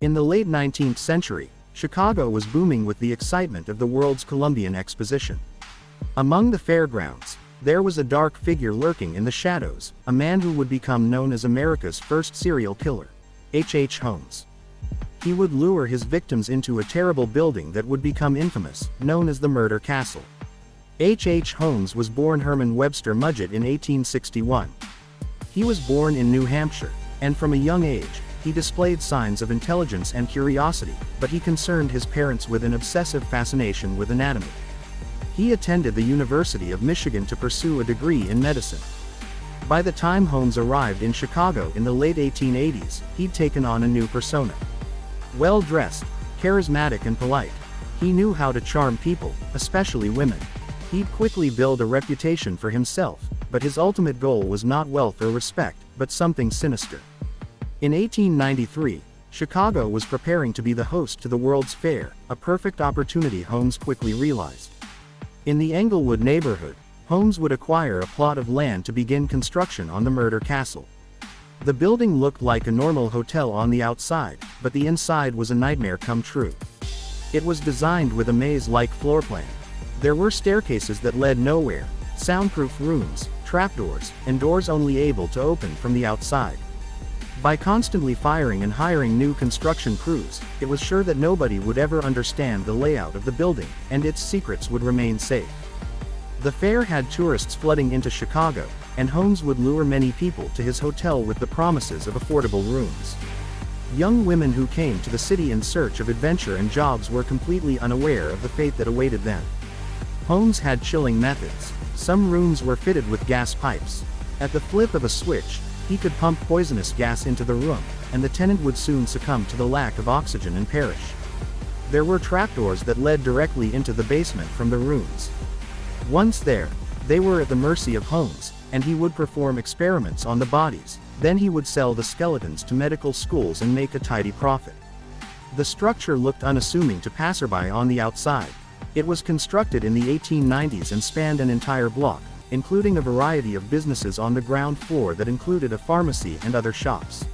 In the late 19th century, Chicago was booming with the excitement of the world's Columbian Exposition. Among the fairgrounds, there was a dark figure lurking in the shadows, a man who would become known as America's first serial killer, H.H. Holmes. He would lure his victims into a terrible building that would become infamous, known as the Murder Castle. H.H. Holmes was born Herman Webster Mudgett in 1861. He was born in New Hampshire, and from a young age, he displayed signs of intelligence and curiosity, but he concerned his parents with an obsessive fascination with anatomy. He attended the University of Michigan to pursue a degree in medicine. By the time Holmes arrived in Chicago in the late 1880s, he'd taken on a new persona. Well-dressed, charismatic and polite, he knew how to charm people, especially women. He'd quickly build a reputation for himself, but his ultimate goal was not wealth or respect, but something sinister. In 1893, Chicago was preparing to be the host to the World's Fair, a perfect opportunity Holmes quickly realized. In the Englewood neighborhood, Holmes would acquire a plot of land to begin construction on the Murder Castle. The building looked like a normal hotel on the outside, but the inside was a nightmare come true. It was designed with a maze-like floor plan. There were staircases that led nowhere, soundproof rooms, trapdoors, and doors only able to open from the outside. By constantly firing and hiring new construction crews, it was sure that nobody would ever understand the layout of the building, and its secrets would remain safe. The fair had tourists flooding into Chicago, and Holmes would lure many people to his hotel with the promises of affordable rooms. Young women who came to the city in search of adventure and jobs were completely unaware of the fate that awaited them. Holmes had chilling methods. Some rooms were fitted with gas pipes. At the flip of a switch, he could pump poisonous gas into the room, and the tenant would soon succumb to the lack of oxygen and perish. There were trapdoors that led directly into the basement from the rooms. Once there, they were at the mercy of Holmes, and he would perform experiments on the bodies. Then he would sell the skeletons to medical schools and make a tidy profit. The structure looked unassuming to passerby on the outside. It was constructed in the 1890s and spanned an entire block, including a variety of businesses on the ground floor that included a pharmacy and other shops.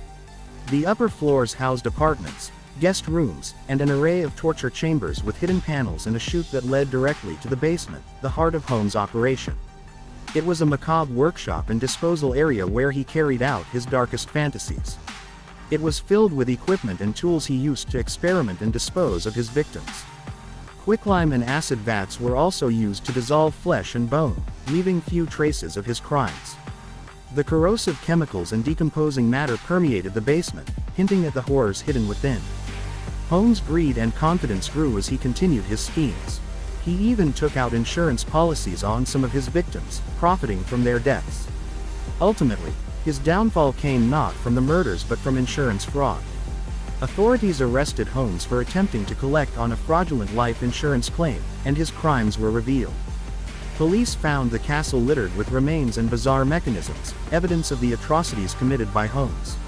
The upper floors housed apartments, guest rooms, and an array of torture chambers with hidden panels and a chute that led directly to the basement, the heart of Holmes' operation. It was a macabre workshop and disposal area where he carried out his darkest fantasies. It was filled with equipment and tools he used to experiment and dispose of his victims. Quicklime and acid vats were also used to dissolve flesh and bone, leaving few traces of his crimes. The corrosive chemicals and decomposing matter permeated the basement, hinting at the horrors hidden within. Holmes' greed and confidence grew as he continued his schemes. He even took out insurance policies on some of his victims, profiting from their deaths. Ultimately, his downfall came not from the murders but from insurance fraud. Authorities arrested Holmes for attempting to collect on a fraudulent life insurance claim, and his crimes were revealed. Police found the castle littered with remains and bizarre mechanisms, evidence of the atrocities committed by Holmes.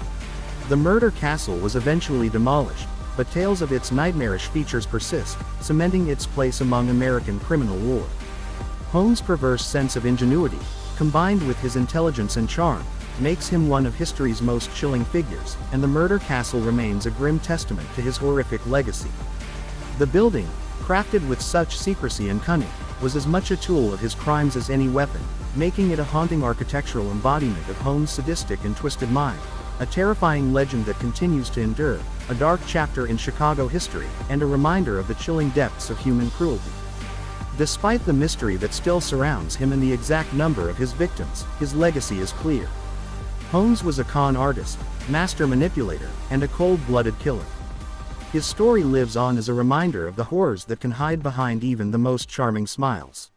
The Murder Castle was eventually demolished, but tales of its nightmarish features persist, cementing its place among American criminal lore. Holmes' perverse sense of ingenuity, combined with his intelligence and charm, makes him one of history's most chilling figures, and the Murder Castle remains a grim testament to his horrific legacy. The building, crafted with such secrecy and cunning, was as much a tool of his crimes as any weapon, making it a haunting architectural embodiment of Holmes' sadistic and twisted mind, a terrifying legend that continues to endure, a dark chapter in Chicago history, and a reminder of the chilling depths of human cruelty. Despite the mystery that still surrounds him and the exact number of his victims, his legacy is clear. Holmes was a con artist, master manipulator, and a cold-blooded killer. His story lives on as a reminder of the horrors that can hide behind even the most charming smiles.